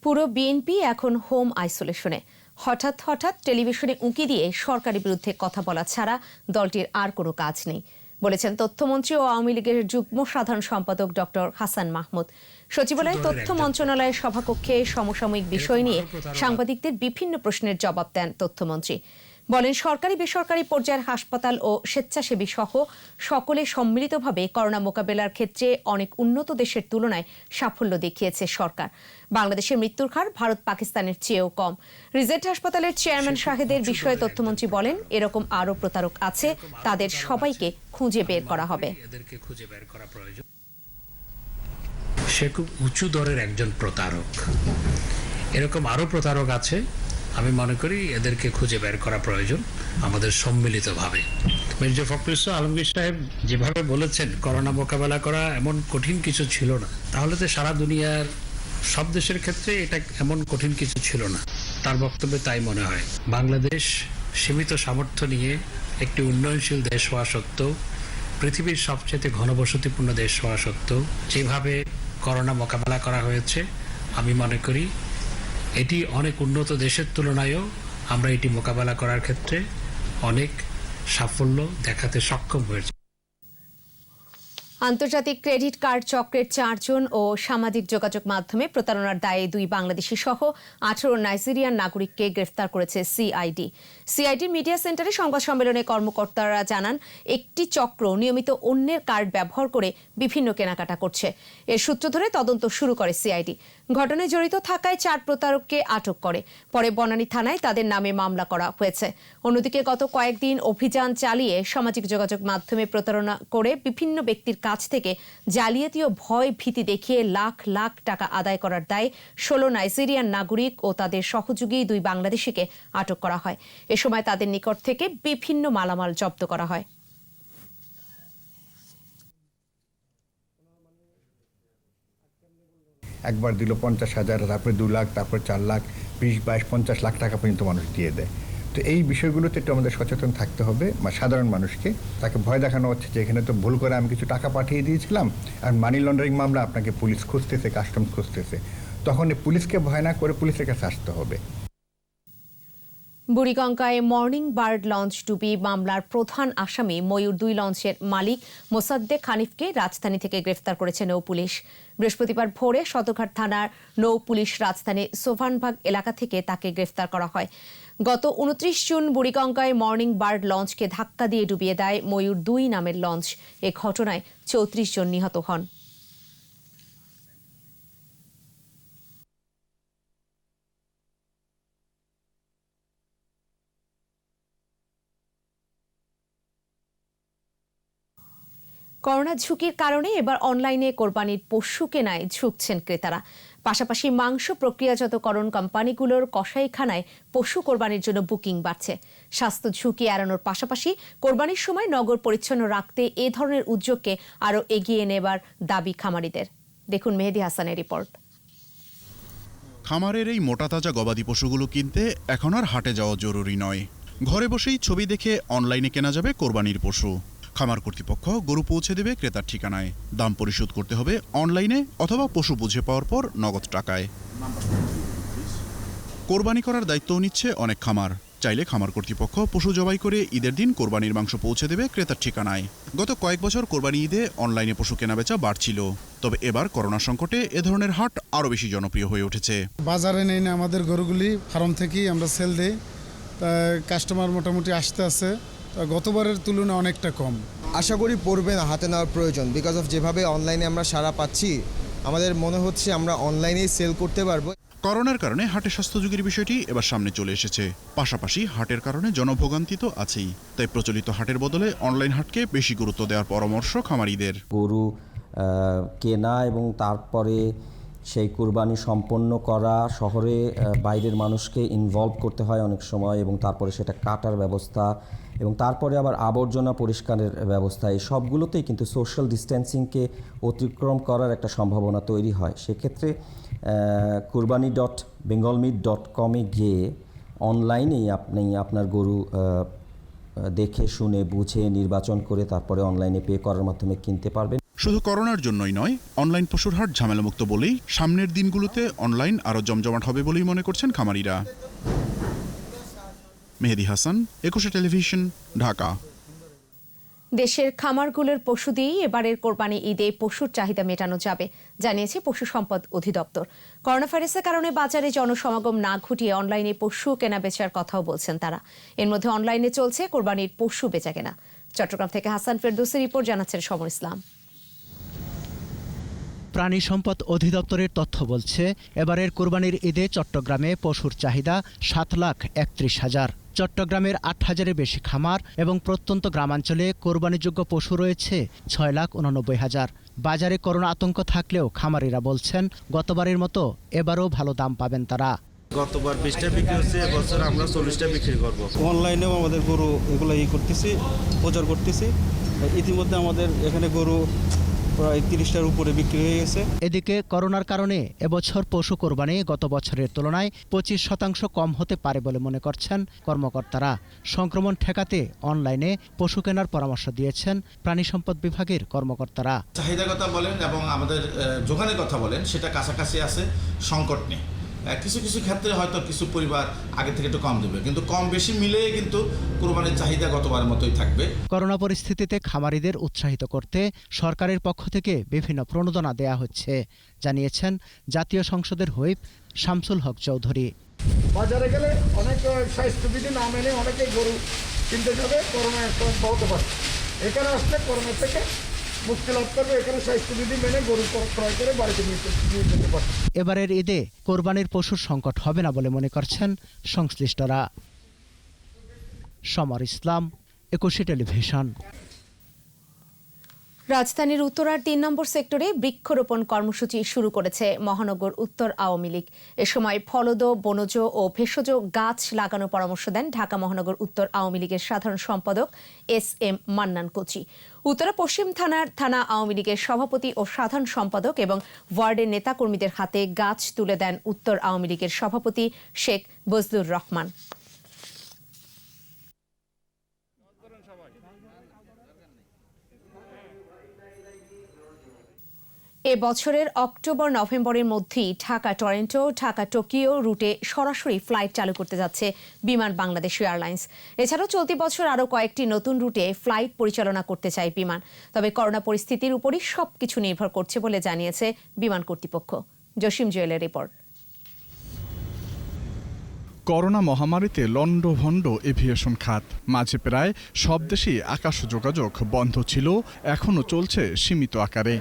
Speaker 1: পুরো বিএনপি এখন হোম আইসোলেশনে। হঠাৎ টেলিভিশনে উঁকি দিয়ে সরকারের বিরুদ্ধে কথা বলা ছাড়া দলটির আর কোনো কাজ নেই বলেছেন তথ্যমন্ত্রী ও আওয়ামী লীগের যুগ্ম সাধারণ সম্পাদক ডক্টর হাসান মাহমুদ। সচিবালয় তথ্য মন্ত্রণালয়ের সভাকক্ষে সমসাময়িক বিষয় নিয়ে সাংবাদিকদের বিভিন্ন প্রশ্নের জবাব দেন তথ্যমন্ত্রী। বলেন, সরকারি বেসরকারি পর্যায়ের হাসপাতাল ও স্বেচ্ছাসেবী সহ সকলে সম্মিলিতভাবে করোনা মোকাবেলার ক্ষেত্রে অনেক উন্নত দেশের তুলনায় সাফল্য দেখিয়েছে সরকার। বাংলাদেশের মৃত্যুর হার ভারত পাকিস্তানের চেয়েও কম। রিজেন্ট হাসপাতালের চেয়ারম্যান শাহেদের বিষয়ে তথ্যমন্ত্রী বলেন, এরকম আরও প্রতারক আছে, তাদের সবাইকে খুঁজে বের করা হবে।
Speaker 18: সে খুব উঁচু দরের একজন প্রতারক। এরকম আরও প্রতারক আছে, আমি মনে করি এদেরকে খুঁজে বের করা প্রয়োজন আমাদের সম্মিলিতভাবে। মির্জা ফখরুল ইসলাম আলমগীর সাহেব যেভাবে বলেছেন করোনা মোকাবেলা করা এমন কঠিন কিছু ছিল না, তাহলে তো সারা দুনিয়ার সব দেশের ক্ষেত্রে এটা এমন কঠিন কিছু ছিল না, তার বক্তব্যে তাই মনে হয়। বাংলাদেশ সীমিত সামর্থ্য নিয়ে একটি উন্নয়নশীল দেশ হওয়া সত্ত্বেও, পৃথিবীর সবচেয়ে ঘনবসতিপূর্ণ দেশ হওয়া সত্ত্বেও যেভাবে করোনা মোকাবেলা করা হয়েছে, আমি মনে করি এটি অনেক উন্নত দেশের তুলনায়ও আমরা এটি মোকাবেলা করার ক্ষেত্রে অনেক সাফল্য দেখাতে সক্ষম হয়েছে।
Speaker 1: আন্তর্জাতিক ক্রেডিট কার্ড চক্রের 4 জন ও সামাজিক যোগাযোগ মাধ্যমে প্রতারণার দায়ে 2 বাংলাদেশি সহ 18 নাইজেরিয়ান নাগরিককে গ্রেফতার করেছে সিআইডি। সিআইডির মিডিয়া সেন্টারে সংবাদ সম্মেলনে কর্মকর্তারা জানান, একটি চক্র নিয়মিত অন্যের কার্ড ব্যবহার করে বিভিন্ন কেনাকাটা করছে। এর সূত্র ধরে তদন্ত শুরু করে সিআইডি। ঘটনায় জড়িত থাকায় 4 প্রতারককে আটক করে। পরে বনানী থানায় তাদের নামে মামলা করা হয়েছে। অন্যদিকে গত কয়েকদিন অভিযান চালিয়ে সামাজিক যোগাযোগ মাধ্যমে প্রতারণা করে বিভিন্ন ব্যক্তির কাছ থেকে জালিয়াতি ও ভয় ভীতি দেখিয়ে লাখ লাখ টাকা আদায় করার দায়ে 16 নাইজেরিয়ান নাগরিক ও তাদের সহযোগী 2 বাংলাদেশিকে আটক করা হয়। এ সময় তাদের নিকট থেকে বিভিন্ন মালামাল জব্দ করা হয়।
Speaker 10: একবার দিল 50,000, তারপরে 2 লাখ, তারপর 4 লাখ, 20, 22, 50 লাখ টাকা পর্যন্ত মানুষ দিয়ে দেয়। তো এই বিষয়গুলোতে একটু আমাদের সচেতন থাকতে হবে। সাধারণ মানুষকে তাকে ভয় দেখানো হচ্ছে যে এখানে তো ভুল করে আমি কিছু টাকা পাঠিয়ে দিয়েছিলাম, আর মানি লন্ডারিং মামলা আপনাকে পুলিশ খুঁজতেছে, কাস্টমস খুঁজতেছে। তখন পুলিশকে ভয় না করে পুলিশের কাছে আসতে হবে।
Speaker 1: বুড়িগঙ্গায় মর্নিং বার্ড লঞ্চ ডুবি মামলার প্রধান আসামি ময়ূর 2 লঞ্চের মালিক মোসাদ্দেক হানিফকে রাজধানী থেকে গ্রেফতার করেছে নৌ পুলিশ। বৃহস্পতিবার ভোরে সদরঘাট থানার নৌ পুলিশ রাজধানীর সোভানবাগ এলাকা থেকে তাকে গ্রেফতার করা হয়। গত 29 জুন বুড়িগঙ্গায় মর্নিং বার্ড লঞ্চকে ধাক্কা দিয়ে ডুবিয়ে দেয় ময়ূর 2 নামের লঞ্চ। এ ঘটনায় 34 জন নিহত হন। করোনা ঝুঁকির কারণে এবার অনলাইনে কোরবানির পশু কেনায় ঝুঁকছেন ক্রেতারা। পাশাপাশি মাংস প্রক্রিয়াজাতকরণ কোম্পানিগুলোর কসাইখানায় পশু কোরবানির জন্য বুকিং বাড়ছে। স্বাস্থ্য ঝুঁকি এড়ানোর পাশাপাশি কোরবানির সময় নগর পরিচ্ছন্ন রাখতে এ ধরনের উদ্যোগকে আরও এগিয়ে নেবার দাবি খামারিদের। দেখুন মেহেদী হাসানের রিপোর্ট।
Speaker 19: খামারের এই মোটা তাজা গবাদি পশুগুলো কিনতে এখন আর হাটে যাওয়া জরুরি নয়। ঘরে বসেই ছবি দেখে অনলাইনে কেনা যাবে কোরবানির পশু। খামার কর্তৃপক্ষ গরু পৌঁছে দেবে ক্রেতার ঠিকানায়। দাম পরিশোধ করতে হবে অনলাইনে অথবা পশু বুঝে পাওয়ার পর নগদ টাকায়। কোরবানি করার দায়িত্বও নিচ্ছে অনেক খামার। চাইলে খামার কর্তৃপক্ষ পশু জবাই করে ঈদের দিন কোরবানির মাংস পৌঁছে দেবে ক্রেতার ঠিকানায়। গত কয়েক বছর কোরবানি ঈদে অনলাইনে পশু কেনাবেচা বাড়ছিল, তবে এবার করোনা সংকটে এ ধরনের হাট আরও বেশি জনপ্রিয় হয়ে উঠেছে।
Speaker 20: বাজারে নেই না, আমাদের গরুগুলি ফার্ম থেকেই আমরা সেল দিই। কাস্টমার মোটামুটি আসতে আছে, গতবারের তুলনায় অনেকটা কম।
Speaker 21: আশা করি পড়বে না হাতে নেওয়ার প্রয়োজন। বিকজ অফ যেভাবে অনলাইনে আমরা সাড়া পাচ্ছি, আমাদের মনে হচ্ছে আমরা অনলাইনেই সেল করতে পারবো।
Speaker 19: করোনার কারণে হাটে স্বাস্থ্য ঝুঁকির বিষয়টি এবার সামনে চলে এসেছে। পাশাপাশি হাটের কারণে জনভোগান্তি তো আছেই, তাই প্রচলিত হাটের বদলে অনলাইন হাটকে বেশি গুরুত্ব দেওয়ার পরামর্শ খামারিদের।
Speaker 22: গরু কেনা এবং তারপরে সেই কুরবানি সম্পন্ন করা, শহরে বাইরের মানুষকে ইনভলভ করতে হয় অনেক সময়, এবং তারপরে সেটা কাটার ব্যবস্থা এবং তারপরে আবার আবর্জনা পরিষ্কারের ব্যবস্থা, এই সবগুলোতেই কিন্তু সোশ্যাল ডিস্ট্যান্সিংকে অতিক্রম করার একটা সম্ভাবনা তৈরি হয়। সেক্ষেত্রে kurbani.bengalmeat.com-এ গিয়ে অনলাইনেই আপনি আপনার গরু দেখে শুনে বুঝে নির্বাচন করে তারপরে অনলাইনে পে করার মাধ্যমে কিনতে পারবেন।
Speaker 19: শুধু করোনার জন্যই নয়, অনলাইন পশুর হাট ঝামেলামুক্ত বলেই সামনের দিনগুলোতে অনলাইন আরও জমজমাট হবে বলেই মনে করছেন খামারিরা। মেহেদী হাসান, 21 টেলিভিশন, ঢাকা।
Speaker 1: দেশের খামারগুলোর পশু দিয়েই এবারের কোরবানি ঈদে পশুর চাহিদা মেটানো যাবে, জানিয়েছে পশু সম্পদ অধিদপ্তর। করোনা ভাইরাসের কারণে বাজারে জনসমাগম না ঘটিয়ে অনলাইনে পশু কেনা বেচার কথাও বলছেন তারা। এর মধ্যে অনলাইনে চলছে কোরবানির পশু বেচা কেনা। চট্টগ্রাম থেকে হাসান ফেরদৌসের রিপোর্ট, জানাচ্ছেন সমর ইসলাম।
Speaker 12: প্রাণী সম্পদ অধিদপ্তরের তথ্য বলছে, এবারের কোরবানির ঈদে চট্টগ্রামে পশুর চাহিদা 7,31,000। চট্টগ্রামের 8,000-এর বেশি খামার এবং প্রত্যন্ত গ্রামাঞ্চলে কোরবানিযোগ্য পশু রয়েছে 6,89,000। বাজারে করোনা আতঙ্ক থাকলেও খামারিরা বলছেন গতবারের মতো এবারও ভালো দাম পাবেন তারা।
Speaker 23: গতবার 20টা বিক্রি হচ্ছে, এবছর আমরা 40টা বিক্রি করব।
Speaker 24: অনলাইনেও আমাদের গরু এগুলো করতেছি, প্রচার করতেছি। ইতিমধ্যে আমাদের এখানে গরু
Speaker 23: প্রায় 30টার উপরে বিক্রি হয়ে গেছে।
Speaker 12: এদিকে করোনার কারণে এবছর পশু কোরবানি গত বছরের তুলনায় 25% কম হতে পারে বলে মনে করছেন কর্মকর্তারা। সংক্রমণ ঠেকাতে অনলাইনে পশু কেনার পরামর্শ দিয়েছেন প্রাণী সম্পদ বিভাগের কর্মকর্তারা।
Speaker 2: চাহিদার কথা বলেন এবং আমাদের যোগানের কথা বলেন, সেটা কাছাকাছি আছে, সংকট নেই। কিছু কিছু ক্ষেত্রে হয়তো কিছু পরিবার আগে থেকে একটু কম দেবে, কিন্তু কম বেশি মিলিয়ে কিন্তু কোরবানির চাহিদা গতবারের মতোই থাকবে।
Speaker 12: করোনা পরিস্থিতিতে খামারিদের উৎসাহিত করতে সরকারের পক্ষ থেকে বিভিন্ন প্রণোদনা দেয়া হচ্ছে, জানিয়েছেন জাতীয় সংসদের হুইপ শামসুল হক চৌধুরী।
Speaker 6: বাজারে গেলে অনেক স্বাস্থ্যবিধি না মেনে অনেকে গরু কিনতে যাবে, করোনা হতে পারে। এখানে আসলে করোনা থেকে মুক্তি লাভ করবে, এখানে স্বাস্থ্যবিধি মেনে গরু ক্রয় করে বাড়িতে নিয়ে যেতে পারে।
Speaker 12: এবারের ঈদে কোরবানির পশুর সংকট হবে না বলে মনে করছেন সংশ্লিষ্টরা। সমর ইসলাম, 21 টেলিভিশন।
Speaker 1: রাজধানীর উত্তরার 3 নম্বর সেক্টরে বৃক্ষরোপণ কর্মসূচি শুরু করেছে মহানগর উত্তর আওয়ামী লীগ। এ সময় ফলদ, বনজ ও ভেষজ গাছ লাগানোর পরামর্শ দেন ঢাকা মহানগর উত্তর আওয়ামী লীগের সাধারণ সম্পাদক SM মান্নান কোচি। উত্তরা পশ্চিম থানা আওয়ামী লীগের সভাপতি ও সাধারণ সম্পাদক এবং ওয়ার্ডের নেতাকর্মীদের হাতে গাছ তুলে দেন উত্তর আওয়ামী লীগের সভাপতি শেখ বজলুর রহমান। এ বছরের অক্টোবর-নভেম্বরের মধ্যেই ঢাকা টরন্টো, ঢাকা টোকিও রুটে সরাসরি ফ্লাইট চালু করতে যাচ্ছে বিমান বাংলাদেশ এয়ারলাইন্স। এছাড়াও চলতি বছর আরও কয়েকটি নতুন রুটে ফ্লাইট পরিচালনা করতে চায় বিমান। তবে করোনা পরিস্থিতির উপরই সবকিছু নির্ভর করছে বলে জানিয়েছে বিমান কর্তৃপক্ষ। জসিম জুয়েলের রিপোর্ট।
Speaker 19: করোনা মহামারীতে লন্ডভন্ড এভিয়েশন খাত। মাঝে প্রায় সব দেশেই আকাশ যোগাযোগ বন্ধ ছিল, এখনও চলছে সীমিত আকারে।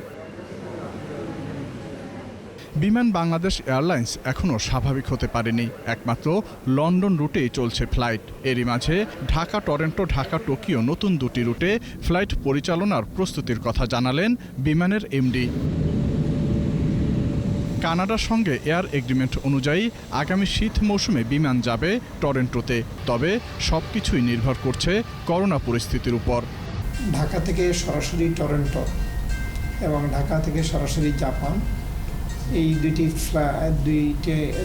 Speaker 19: বিমান বাংলাদেশ এয়ারলাইন্স এখনও স্বাভাবিক হতে পারেনি, একমাত্র লন্ডন রুটেই চলছে ফ্লাইট। এরই মাঝে ঢাকা টরন্টো, ঢাকা টোকিও নতুন দুটি রুটে ফ্লাইট পরিচালনার প্রস্তুতির কথা জানালেন বিমানের এমডি। কানাডার সঙ্গে এয়ার এগ্রিমেন্ট অনুযায়ী আগামী শীত মৌসুমে বিমান যাবে টরন্টোতে। তবে সবকিছুই নির্ভর করছে করোনা পরিস্থিতির উপর।
Speaker 6: ঢাকা থেকে সরাসরি টরন্টো এবং ঢাকা থেকে সরাসরি জাপান, এই দুইটি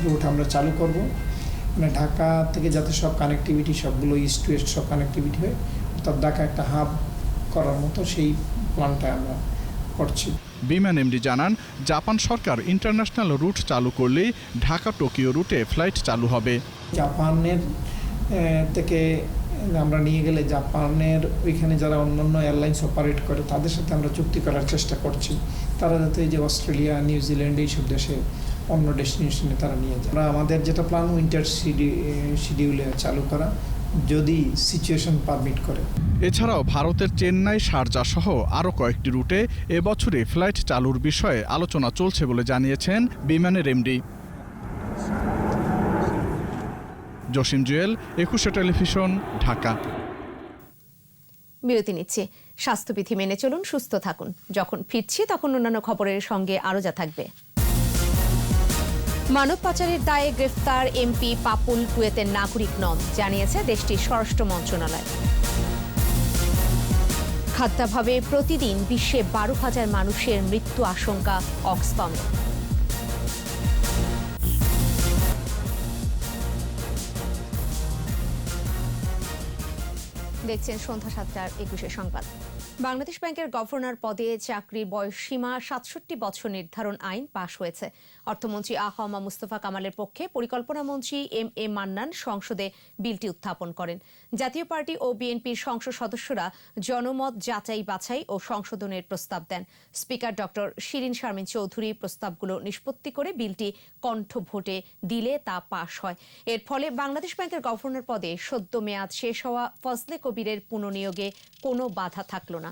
Speaker 6: রুট আমরা চালু করব। মানে ঢাকা থেকে যাতে সব কানেক্টিভিটি, সবগুলো ইস্ট ওয়েস্ট সব কানেক্টিভিটি হয়, অর্থাৎ ঢাকা একটা হাব করার মতো সেই প্ল্যানটা আমরা করছি।
Speaker 19: বিমান এমডি জানান, জাপান সরকার ইন্টারন্যাশনাল রুট চালু করলেই ঢাকা টোকিও রুটে ফ্লাইট চালু হবে।
Speaker 6: জাপানের থেকে আমরা নিয়ে গেলে জাপানের ওইখানে যারা অন্যান্য এয়ারলাইন্স অপারেট করে তাদের সাথে আমরা চুক্তি করার চেষ্টা করছি, তারা যাতে যে অস্ট্রেলিয়া, নিউজিল্যান্ড এইসব দেশে অন্য ডেস্টিনেশনে তারা নিয়ে যায়। আমরা আমাদের যেটা প্ল্যান উইন্টার শিডিউলে চালু করা, যদি সিচুয়েশন পারমিট করে।
Speaker 19: এছাড়াও ভারতের চেন্নাই, শারজা সহ আরও কয়েকটি রুটে এবছরে ফ্লাইট চালুর বিষয়ে আলোচনা চলছে বলে জানিয়েছেন বিমানের এমডি। জসিম জুয়েল, 21 টেলিভিশন, ঢাকা।
Speaker 1: বিরতি নিচ্ছে। স্বাস্থ্যবিধি মেনে চলুন, সুস্থ থাকুন। যখন ফিরছি তখন অন্যান্য খবরের সঙ্গে আরও যা থাকবে। মানব পাচারের দায়ে গ্রেফতার এমপি পাপুল কুয়েতের নাগরিক নন, জানিয়েছে দেশটির স্বরাষ্ট্র মন্ত্রণালয়। খাদ্যাভাবে প্রতিদিন বিশ্বে 12,000 মানুষের মৃত্যু আশঙ্কা অক্সফামে। দেখছেন সন্ধ্যা 7:21 সংবাদ। বাংলাদেশ ব্যাংকের গভর্নর পদে চাকরির বয়স সীমা 67 বছর নির্ধারণ আইন পাশ হয়েছে। অর্থমন্ত্রী আ.হ.ম মুস্তফা কামালের পক্ষে পরিকল্পনা মন্ত্রী এম.এ. মান্নান সংসদে বিলটি উত্থাপন করেন। জাতীয় পার্টি ও বিএনপির সংসদ সদস্যরা জনমত যাচাই বাছাই ও সংশোধনের প্রস্তাব দেন। স্পিকার ডক্টর শিরিন শারমিন চৌধুরী প্রস্তাবগুলো নিষ্পত্তি করে বিলটি কণ্ঠ ভোটে দিলে তা পাশ হয়। এর ফলে বাংলাদেশ ব্যাংকের গভর্নর পদে সদ্য মেয়াদ শেষ হওয়া ফজলে কবিরের পুনর্নিয়োগে কোনো বাধা থাকল না।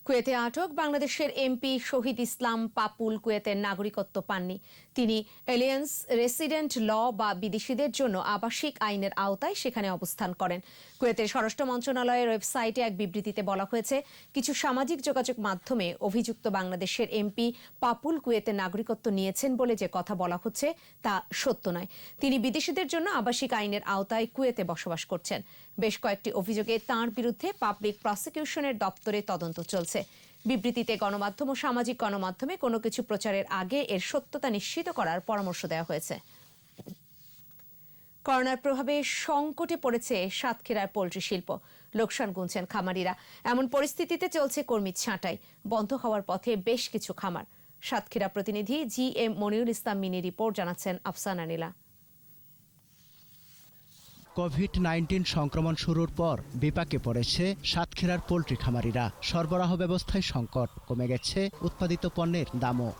Speaker 1: কুয়েতে আটক বাংলাদেশের এমপি শহীদ ইসলাম পাপুল কুয়েতের নাগরিকত্ব পাননি। তিনি এলিয়েন্স রেসিডেন্ট ল বা বিদেশিদের জন্য আবাসিক আইনের আওতায় সেখানে অবস্থান করেন। কুয়েতের স্বরাষ্ট্র মন্ত্রণালয়ের ওয়েবসাইটে এক বিবৃতিতে বলা হয়েছে, কিছু সামাজিক যোগাযোগ মাধ্যমে অভিযুক্ত বাংলাদেশের এমপি পাপুল কুয়েতের নাগরিকত্ব নিয়েছেন বলে যে কথা বলা হচ্ছে তা সত্য নয়। তিনি বিদেশিদের জন্য আবাসিক আইনের আওতায় কুয়েতে বসবাস করছেন। বেশ কয়েকটি অভিযোগে তাঁর বিরুদ্ধে পাবলিক প্রসিকিউশনের দপ্তরে তদন্ত চলছে। বিবৃতিতে গণমাধ্যম ও সামাজিক গণমাধ্যমে কোনো কিছু প্রচারের আগে এর সত্যতা নিশ্চিত করার পরামর্শ দেওয়া হয়েছে। করোনার প্রভাবে সংকটে পড়েছে সাতক্ষীরার পোল্ট্রি শিল্প। লোকসান গুনছেন খামারিরা। এমন পরিস্থিতিতে চলছে কর্মী ছাঁটাই। বন্ধ হওয়ার পথে বেশ কিছু খামার। সাতক্ষীরা প্রতিনিধি GM মনিরুল ইসলাম মিনি রিপোর্ট জানাচ্ছেন আফসানা নীলা।
Speaker 12: কোভিড-19 সংক্রমণ শুরুর পর বিপাকে পড়েছে সাতক্ষীরার পোল্ট্রি খামারিরা। সরবরাহ ব্যবস্থায় সংকট, কমে গেছে উৎপাদিত পণ্যের দামও।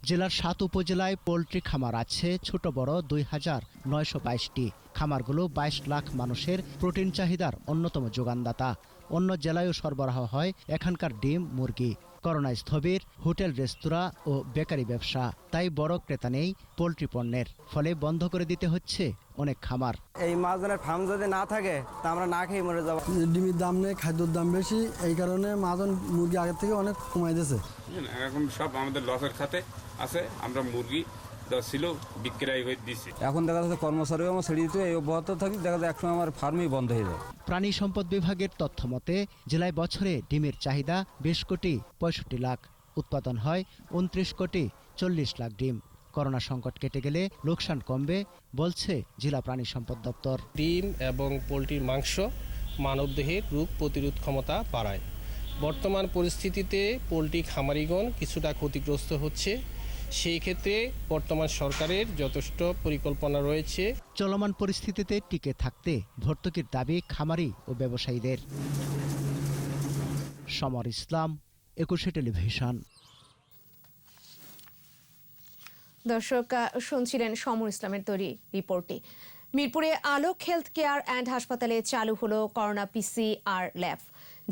Speaker 12: জেলার 7 উপজেলায় পোল্ট্রি খামার আছে ছোট বড় 2922টি। খামারগুলো 22 লাখ মানুষের প্রোটিন চাহিদার অন্যতম যোগানদাতা। অন্য জেলায়ও সরবরাহ হয় এখানকার ডিম, মুরগি। করোনায় স্থবির হোটেল, রেস্তোরাঁ ও বেকারি ব্যবসা। তাই বড় ক্রেতা নেই পোল্ট্রি পণ্যের, ফলে বন্ধ করে দিতে হচ্ছে অনেক খামার।
Speaker 3: এই মাছজনের ফার্ম যদি না থাকে তা আমরা না খেয়ে মরে যাবো।
Speaker 4: ডিমের দাম নেই, খাদ্যর দাম বেশি, এই কারণে মাছজন মুরগি আগের থেকে অনেক কমাই দিয়েছে।
Speaker 7: এখন সব আমাদের লসের খাতে আছে। আমরা মুরগি ছিল বিক্রয় হয়ে দিচ্ছি।
Speaker 3: এখন দেখা যাচ্ছে কর্মচারীও আমার ছেড়ে দিতে এই অব্যাহত থাকি, দেখা যায় একসময় আমার ফার্মই বন্ধ হয়ে যায়।
Speaker 12: প্রাণী সম্পদ বিভাগের তথ্য মতে জেলায় বছরে ডিমের চাহিদা 20 কোটি 65 লাখ। উৎপাদন হয় 29 কোটি 40 লাখ ডিম। করোনা সংকট কেটে গেলে লোকসান কমবে বলছে জেলা প্রাণী সম্পদ দপ্তর।
Speaker 24: ডিম এবং পোলট্রির মাংস মানবদেহের রোগ প্রতিরোধ ক্ষমতা বাড়ায়। বর্তমান পরিস্থিতিতে পোলট্রি খামারিগণ কিছুটা ক্ষতিগ্রস্ত হচ্ছে। সেই ক্ষেত্রে বর্তমান সরকারের যথেষ্ট পরিকল্পনা রয়েছে।
Speaker 12: চলমান পরিস্থিতিতে টিকে থাকতে ভর্তুকির দাবি খামারি ও ব্যবসায়ীদের। সমর ইসলাম, 21 টেলিভিশন।
Speaker 1: দর্শক শুনছিলেন সমর ইসলামের তৈরি রিপোর্টটি। মিরপুরে আলোক হেলথ কেয়ার অ্যান্ড হাসপাতালে চালু হলো করোনা PCR ল্যাব।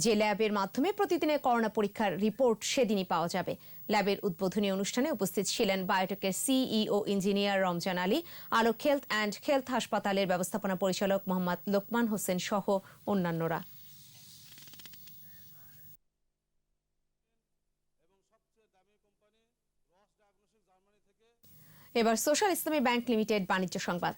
Speaker 1: যে ল্যাবের মাধ্যমে প্রতিদিনের করোনা পরীক্ষার রিপোর্ট সেদিনই পাওয়া যাবে। ল্যাবের উদ্বোধনী অনুষ্ঠানে উপস্থিত ছিলেন বায়োটেকের CEO engineer Ramzan Ali, Alok health and health হাসপাতালের ব্যবস্থাপনা পরিচালক মোহাম্মদ লোকমান হোসেন সহ অন্যান্যরা। এবার সোশ্যাল ইসলামী ব্যাংক লিমিটেড বাণিজ্য সংবাদ।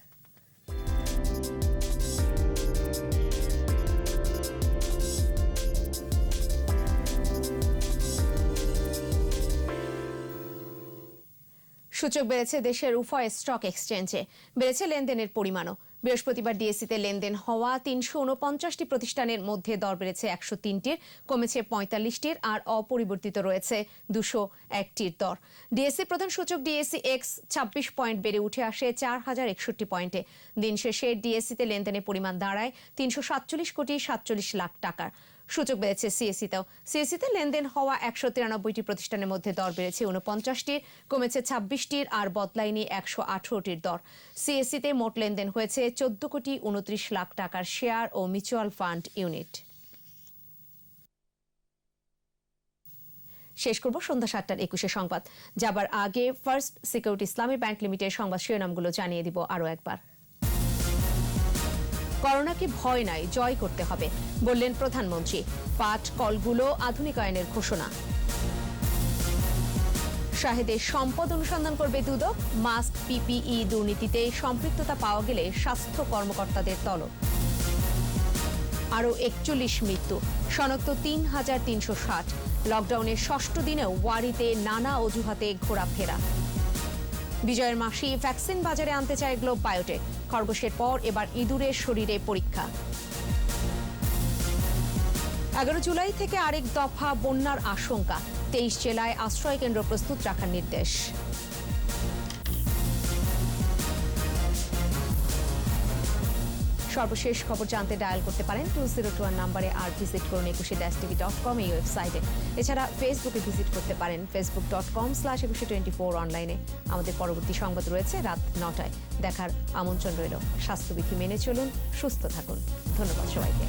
Speaker 1: সূচক বেড়েছে দেশের উভয় স্টক এক্সচেঞ্জে। বেড়েছে লেনদেনের পরিমাণও। বৃহস্পতিবার ডিএসসিতে লেনদেন হওয়া 349টি প্রতিষ্ঠানের মধ্যে দর বেড়েছে 103টির, কমেছে 45টির, আর অপরিবর্তিত রয়েছে 201টির দর। ডিএসসি প্রধান সূচক ডিএসসি এক্স 26 পয়েন্ট বেড়ে উঠে আসে 4061 পয়েন্টে। দিন শেষে ডিএসসিতে লেনদেনের পরিমাণ দাঁড়ায় 347 কোটি 47 লাখ টাকার। সূচক বেড়েছে সিএসসিতেও। সিএসসিতে লেনদেন হওয়া 193টি প্রতিষ্ঠানের মধ্যে দর বেড়েছে 49টির, কমেছে 26টির, আর বদলায়নি 118টির দর। সিএসসিতে মোট লেনদেন হয়েছে 14 কোটি 29 লাখ টাকার শেয়ার ও মিউচুয়াল ফান্ড ইউনিট। শেষ করব সন্ধ্যা 7টার 21 সংবাদ। যাবার আগে ফার্স্ট সিকিউরিটি ইসলামী ব্যাংক লিমিটেড সংবাদ শিরোনামগুলো জানিয়ে দিব আরও একবার। করোনাকে ভয় নাই, জয় করতে হবে বললেন প্রধানমন্ত্রী। পাট কলগুলো আধুনিকায়নের ঘোষণা। শাহেদের সম্পদ অনুসন্ধান করবে দুদক। মাস্ক, PPE দুর্নীতিতে সম্পৃক্ততা পাওয়া গেলে স্বাস্থ্য কর্মকর্তাদের তলব। আরও 41 মৃত্যু, শনাক্ত 3360। লকডাউনের 6ষ্ঠ দিনেও ওয়ারিতে নানা অজুহাতে ঘোরাফেরা। বিজয়ের মাসি ভ্যাকসিন বাজারে আনতে চায় গ্লোব বায়োটেক। খরগোশের পর এবার ইঁদুরের শরীরে পরীক্ষা। 11 জুলাই থেকে আরেক দফা বন্যার আশঙ্কা। 23 জেলায় আশ্রয় কেন্দ্র প্রস্তুত রাখার নির্দেশ। সর্বশেষ খবর জানতে ডায়াল করতে পারেন 2021 নম্বরে, আর ভিজিট করুন 21-tv.com এই ওয়েবসাইটে। এছাড়া ফেসবুকে ভিজিট করতে পারেন facebook.com/2124 অনলাইনে। আমাদের পরবর্তী সংবাদ রয়েছে রাত 9টায়। দেখার আমন্ত্রণ রইল। স্বাস্থ্যবিধি মেনে চলুন, সুস্থ থাকুন। ধন্যবাদ সবাইকে।